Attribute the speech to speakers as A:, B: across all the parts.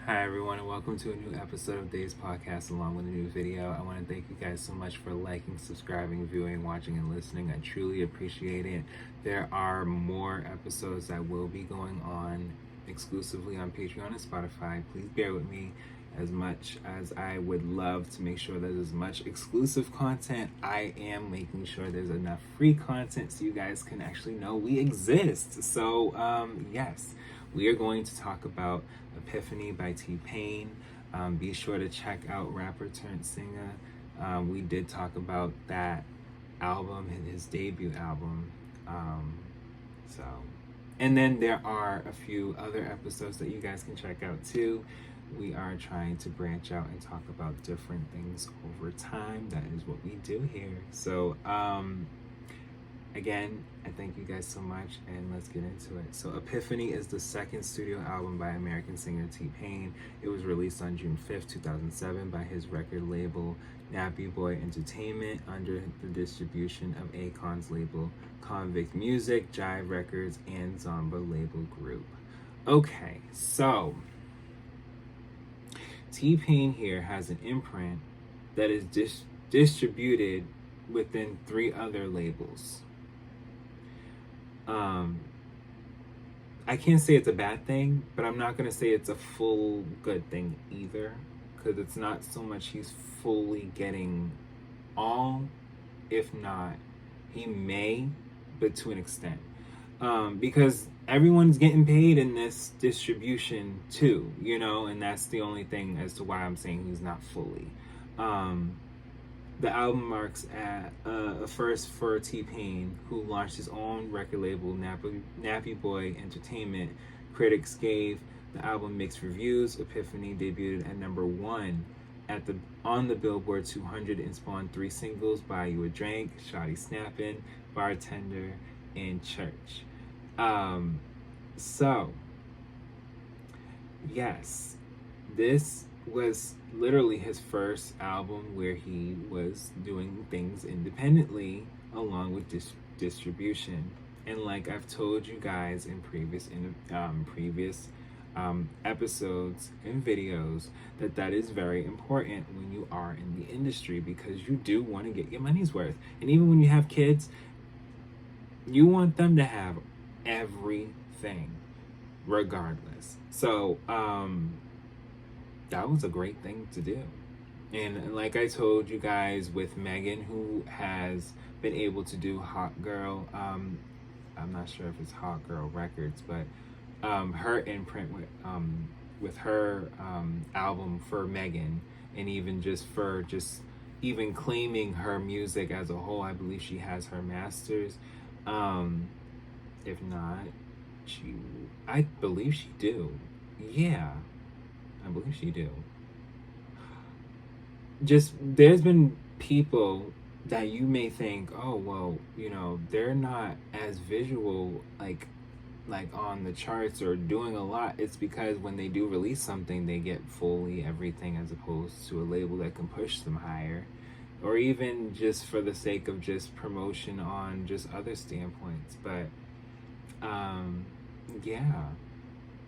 A: Hi everyone, and welcome to a new episode of Dave's Podcast along with a new video. I want to thank you guys so much for liking, subscribing, viewing, watching, and listening. I truly appreciate it. There are more episodes that will be going on exclusively on Patreon and Spotify. Please bear with me. As much as I would love to make sure there's as much exclusive content, I am making sure there's enough free content so you guys can actually know we exist. So, yes, we are going to talk about Epiphany by T-Pain. Be sure to check out rapper turned singer. We did talk about that album and his debut album. So, and then there are a few other episodes that you guys can check out too. We are trying to branch out and talk about different things over time. That is what we do here. So, again, I thank you guys so much, and let's get into it. So Epiphany is the second studio album by American singer T-Pain. It was released on June 5th, 2007 by his record label Nappy Boy Entertainment under the distribution of Akon's label Convict Music, Jive Records, and Zomba label group. Okay, so T-Pain here has an imprint that is distributed within 3 other labels. I can't say it's a bad thing, but I'm not going to say it's a full good thing either, because it's not so much he's fully getting all, if not, he may, but to an extent. Because everyone's getting paid in this distribution too, and that's the only thing as to why I'm saying he's not fully. The album marks a first for T-Pain, who launched his own record label, Nappy Boy Entertainment. Critics gave the album mixed reviews. Epiphany debuted at number 1 on the Billboard 200 and spawned 3 singles: Buy You a Drink, Shawty Snappin', Bartender, and Church. So, yes, this was literally his first album where he was doing things independently along with distribution. And like I've told you guys in previous episodes and videos, that is very important when you are in the industry, because you do want to get your money's worth. And even when you have kids, you want them to have everything regardless. So that was a great thing to do. And like I told you guys with Megan, who has been able to do Hot Girl, I'm not sure if it's Hot Girl Records, but her imprint with her album for Megan, and even just for even claiming her music as a whole. I believe she has her masters. If not, I believe she do. Yeah, I believe she do. Just, there's been people that you may think, oh, well, they're not as visual, like on the charts or doing a lot. It's because when they do release something, they get fully everything, as opposed to a label that can push them higher, or even just for the sake of just promotion on just other standpoints. But yeah,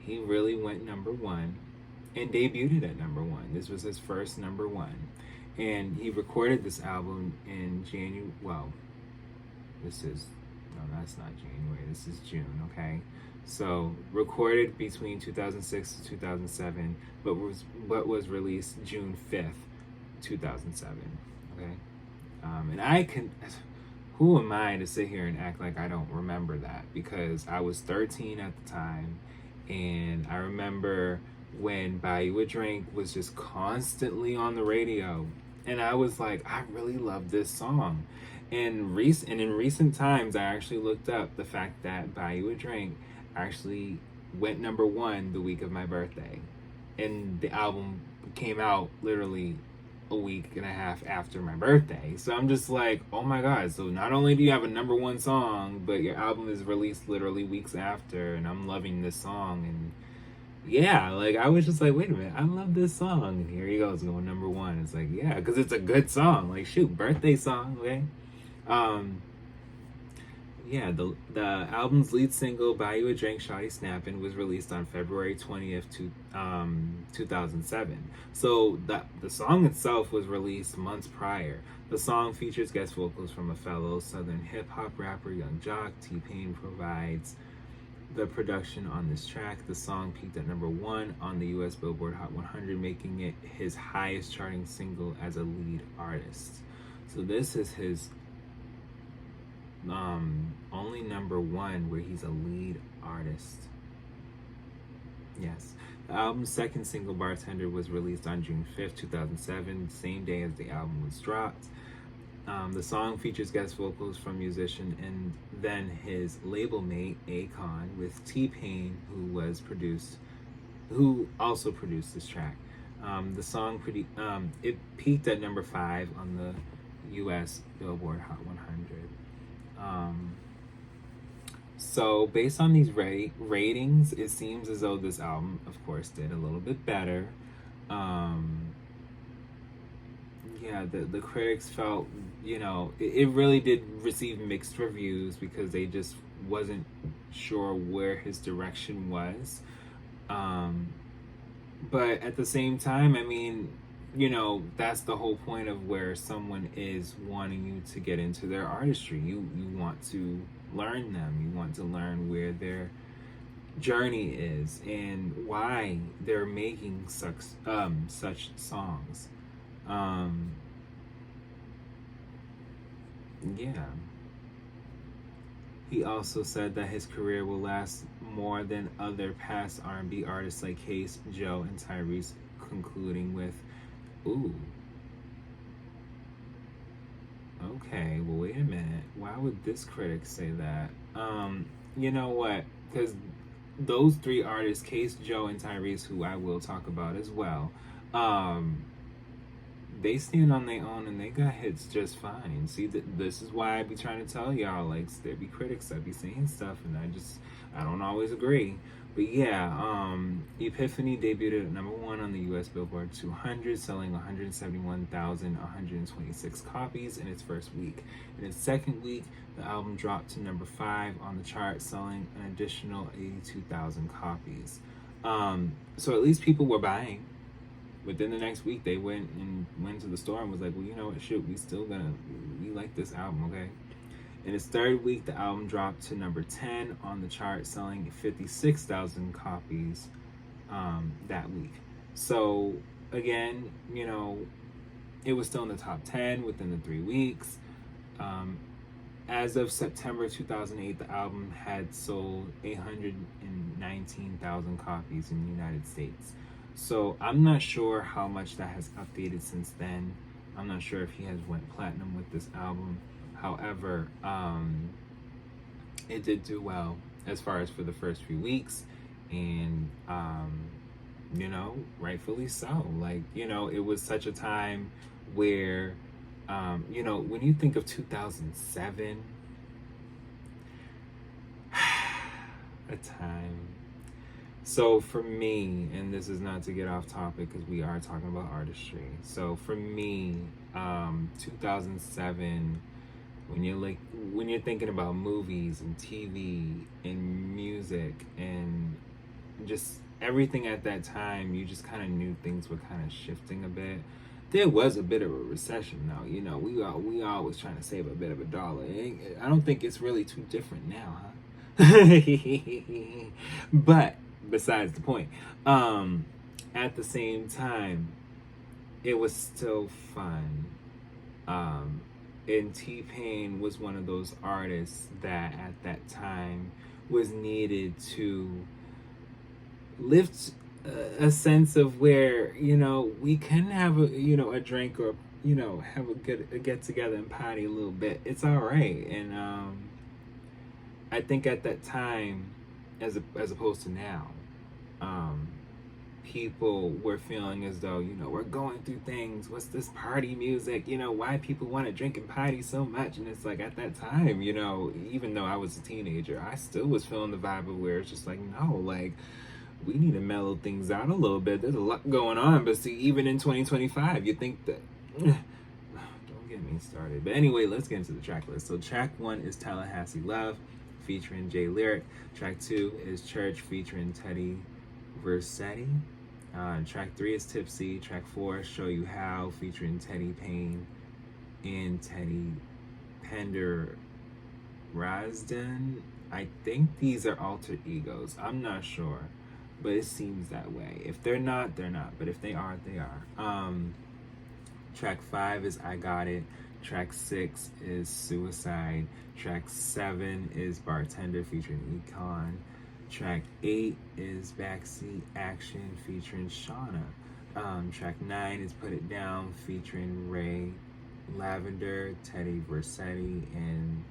A: he really went number 1 and debuted at number 1. This was his first number 1, and he recorded this album in January. Well, that's not January. This is June. Okay, so recorded between 2006 to 2007, but was released June 5th, 2007. Okay, and I can. Who am I to sit here and act like I don't remember that? Because I was 13 at the time, and I remember when Buy You a Drink was just constantly on the radio, and I was like, I really love this song. And in recent times, I actually looked up the fact that Buy You a Drink actually went number 1 the week of my birthday, and the album came out literally a week and a half after my birthday. So I'm just like, oh my god, so not only do you have a number 1 song, but your album is released literally weeks after, and I'm loving this song. And yeah, like I was just like, wait a minute, I love this song, and here he goes going number 1. It's like, yeah, because it's a good song. Like, shoot, birthday song. Okay. Yeah, the album's lead single "Buy You a Drink, Shawty Snappin'" was released on February 20th, 2007. So the song itself was released months prior. The song features guest vocals from a fellow Southern hip hop rapper, Young Jock. T-Pain provides the production on this track. The song peaked at #1 on the U.S. Billboard Hot 100, making it his highest charting single as a lead artist. So this is his only #1 where he's a lead artist. Yes. The album's second single, Bartender, was released on June 5th, 2007, same day as the album was dropped. The song features guest vocals from musician and then his label mate Akon, with T-Pain, who also produced this track. The song it peaked at #5 on the U.S. Billboard Hot 100. So based on these ratings, it seems as though this album, of course, did a little bit better. Yeah, the critics felt, it really did receive mixed reviews because they just wasn't sure where his direction was. But at the same time, I mean, that's the whole point of where someone is wanting you to get into their artistry. You want to learn them. You want to learn where their journey is and why they're making such songs. Yeah. He also said that his career will last more than other past R&B artists like Case, Joe, and Tyrese, concluding with, ooh. Okay, well, wait a minute. Why would this critic say that? You know what? Because those three artists, Case, Joe, and Tyrese, who I will talk about as well, they stand on their own and they got hits just fine. See, this is why I be trying to tell y'all, like, there be critics that be saying stuff and I don't always agree. But yeah, Epiphany debuted at #1 on the U.S. Billboard 200, selling 171,126 copies in its first week. In its second week, the album dropped to #5 on the chart, selling an additional 82,000 copies. So at least people were buying. Within the next week, they went to the store and was like, well, you know what, shoot, we like this album, okay? In its third week, the album dropped to #10 on the chart, selling 56,000 copies that week. So again, it was still in the top 10 within the 3 weeks. As of September 2008, the album had sold 819,000 copies in the United States. So I'm not sure how much that has updated since then. I'm not sure if he has went platinum with this album. However, it did do well as far as for the first few weeks, and rightfully so. Like, it was such a time where, when you think of 2007, a time. So for me, and this is not to get off topic because we are talking about artistry. So for me, 2007, when you're thinking about movies and TV and music and just everything at that time, you just kind of knew things were kind of shifting a bit. There was a bit of a recession now. We always trying to save a bit of a dollar. I don't think it's really too different now, huh? But besides the point, at the same time, it was still fun. And T-Pain was one of those artists that at that time was needed to lift a sense of where, we can have a drink or, have a get together and party a little bit. It's all right. And I think at that time, as opposed to now, people were feeling as though, we're going through things. What's this party music? Why people want to drink and party so much? And it's like at that time, even though I was a teenager, I still was feeling the vibe of where it's just like, no, like, we need to mellow things out a little bit. There's a lot going on. But see, even in 2025, you think that, don't get get me started. But anyway, let's get into the track list. So track 1 is Tallahassee Love featuring Jay Lyric. Track 2 is Church featuring Teddy Versetti. Track 3 is Tipsy. Track 4, Show You How featuring Teddy Payne and Teddy Pendergrassden. I think these are alter egos. I'm not sure, but it seems that way. If they're not, they're not. But if they are, they are. Track 5 is I Got It. Track 6 is Suicide. Track 7 is Bartender featuring Econ. Track 8 is Backseat Action featuring Shauna. Track 9 is Put It Down featuring Ray Lavender, Teddy Versetti, and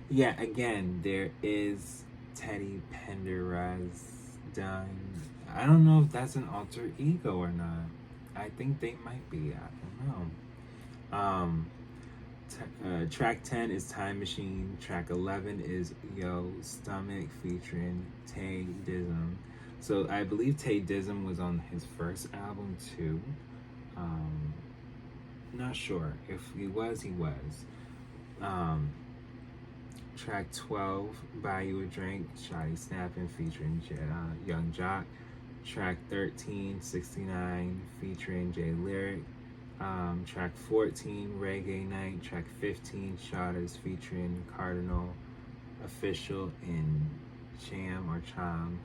A: yeah, again, there is Teddy Pendergrassden. I don't know if that's an alter ego or not. I think they might be. I don't know. Track 10 is Time Machine. Track 11 is Yo Stomach featuring Tay Dizzum. So I believe Tay Dizzum was on his first album too. Not sure. If he was, he was. Track 12, Buy You a Drink, Shotty Snappin' featuring Young Jock. Track 13, 69 featuring Jay Lyric. Track 14, Reggae Night. Track 15, Shotters featuring Cardinal Official and Cham or Cham.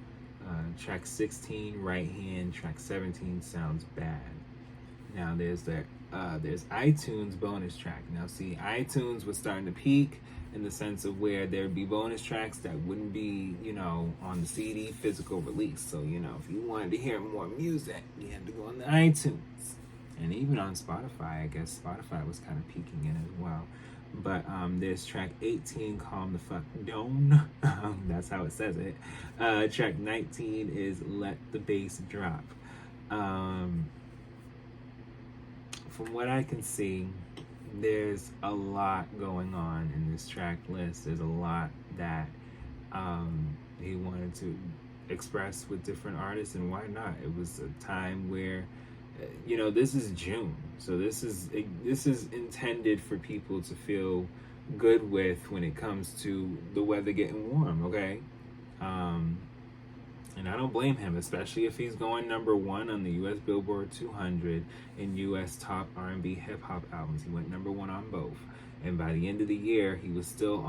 A: Track 16, Right Hand. Track 17, Sounds Bad. Now there's iTunes bonus track. Now see, iTunes was starting to peak in the sense of where there'd be bonus tracks that wouldn't be, on the CD physical release. So, if you wanted to hear more music, you had to go on the iTunes. And even on Spotify, I guess Spotify was kind of peaking in as well. But there's track 18, Calm the Fuck Down. That's how it says it. Track 19 is Let the Bass Drop. From what I can see, there's a lot going on in this track list. There's a lot that he wanted to express with different artists, and why not? It was a time where, this is June, so this is intended for people to feel good with when it comes to the weather getting warm, okay? And I don't blame him, especially if he's going number 1 on the U.S. Billboard 200 in U.S. top R&B hip hop albums. He went number 1 on both, and by the end of the year, he was still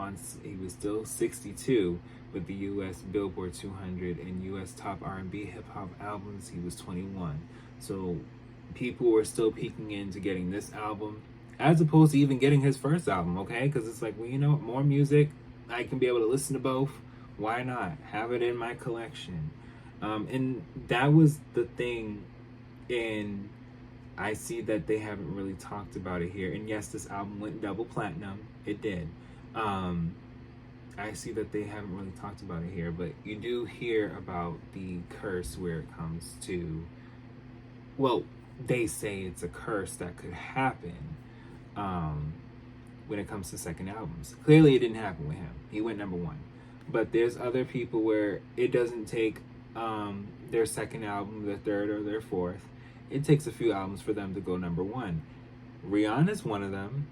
A: 62 with the U.S. Billboard 200 and U.S. top R&B hip hop albums. He was 21. So people were still peeking into getting this album, as opposed to even getting his first album. Okay, because it's like, well, more music. I can be able to listen to both. Why not have it in my collection? And that was the thing, and I see that they haven't really talked about it here. And yes, this album went double platinum. It did. I see that they haven't really talked about it here, but you do hear about the curse where it comes to, well, they say it's a curse that could happen when it comes to second albums. Clearly, it didn't happen with him. He went number 1. But there's other people where it doesn't take their second album, their third, or their fourth. It takes a few albums for them to go number 1. Rihanna's one of them.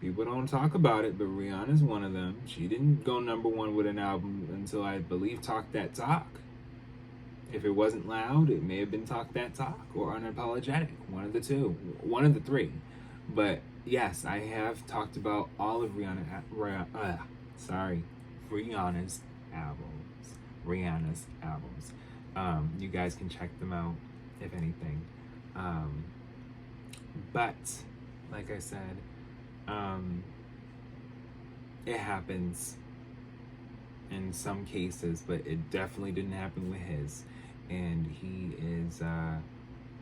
A: People don't talk about it, but Rihanna's one of them. She didn't go number 1 with an album until, I believe, Talk That Talk. If it wasn't Loud, it may have been Talk That Talk or Unapologetic. One of the two. One of the three. But yes, I have talked about all of Rihanna's albums. You guys can check them out, if anything. But like I said, it happens in some cases, but it definitely didn't happen with his. And he is a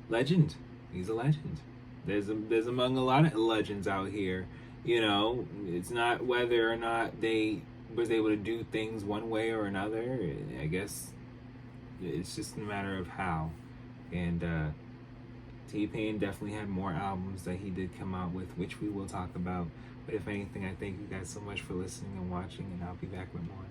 A: legend. He's a legend. There's among a lot of legends out here. It's not whether or not they was able to do things one way or another. I guess it's just a matter of how. And T-Pain definitely had more albums that he did come out with, which we will talk about. But if anything, I thank you guys so much for listening and watching, and I'll be back with more.